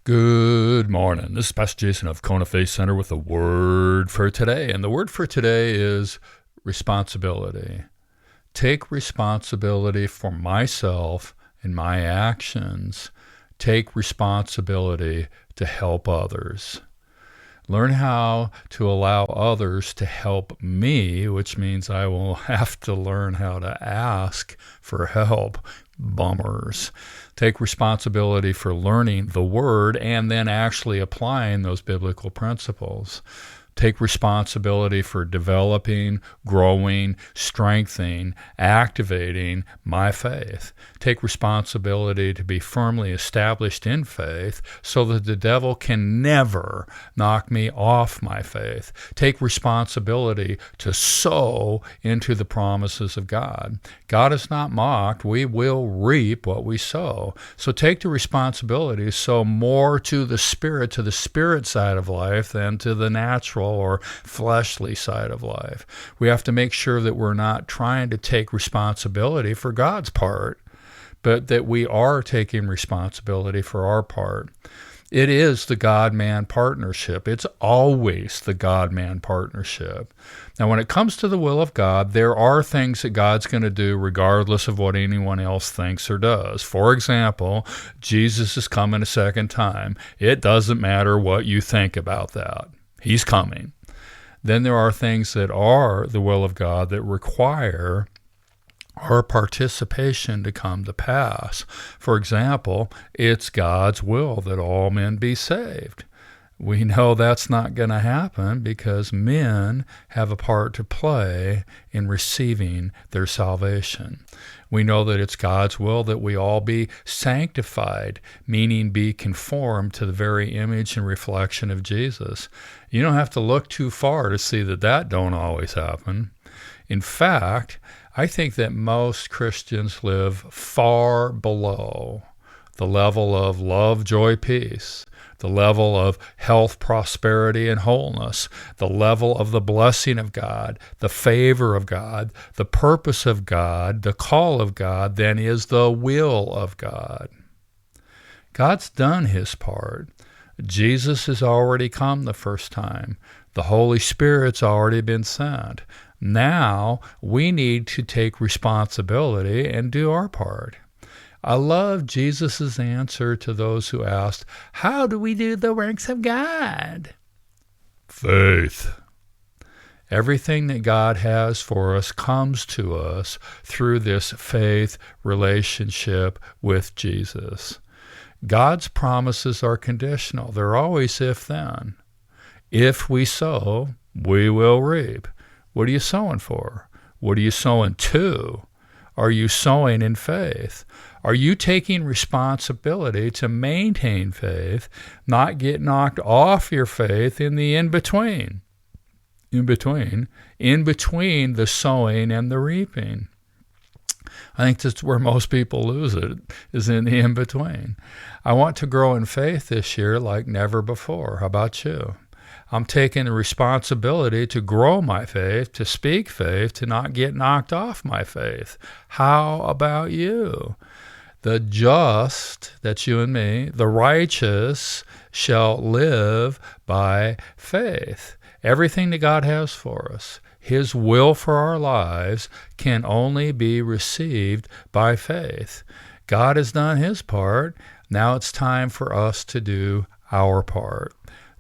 Good morning. This is Pastor Jason of Kona Faith Center with a word for today. And the word for today is responsibility. Take responsibility for myself and my actions. Take responsibility to help others. Learn how to allow others to help me, which means I will have to learn how to ask for help. Bummers. Take responsibility for learning the word and then actually applying those biblical principles. Take responsibility for developing, growing, strengthening, activating my faith. Take responsibility to be firmly established in faith so that the devil can never knock me off my faith. Take responsibility to sow into the promises of God. God is not mocked. We will reap what we sow. So take the responsibility to sow more to the spirit side of life than to the natural or fleshly side of life. We have to make sure that we're not trying to take responsibility for God's part, but that we are taking responsibility for our part. It is the God-man partnership. It's always the God-man partnership. Now, when it comes to the will of God, there are things that God's going to do regardless of what anyone else thinks or does. For example, Jesus is coming a second time. It doesn't matter what you think about that. He's coming. Then there are things that are the will of God that require our participation to come to pass. For example, it's God's will that all men be saved. We know that's not going to happen because men have a part to play in receiving their salvation. We know that it's God's will that we all be sanctified, meaning be conformed to the very image and reflection of Jesus. You don't have to look too far to see that that don't always happen. In fact, I think that most Christians live far below the level of love, joy, peace, the level of health, prosperity, and wholeness, the level of the blessing of God, the favor of God, the purpose of God, the call of God, than is the will of God. God's done his part. Jesus has already come the first time. The Holy Spirit's already been sent. Now we need to take responsibility and do our part. I love Jesus' answer to those who asked, how do we do the works of God? Faith. Everything that God has for us comes to us through this faith relationship with Jesus. God's promises are conditional. They're always if-then. If we sow, we will reap. What are you sowing for? What are you sowing to? Are you sowing in faith? Are you taking responsibility to maintain faith, not get knocked off your faith in the in-between? In between the sowing and the reaping. I think that's where most people lose it, is in the in-between. I want to grow in faith this year like never before. How about you? I'm taking the responsibility to grow my faith, to speak faith, to not get knocked off my faith. How about you? The just, that's you and me, the righteous shall live by faith. Everything that God has for us, his will for our lives, can only be received by faith. God has done his part. Now it's time for us to do our part.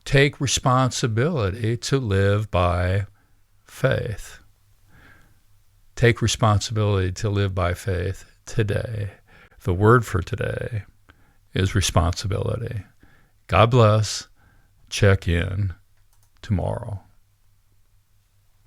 Take responsibility to live by faith. Take responsibility to live by faith today. The word for today is responsibility. God bless. Check in tomorrow.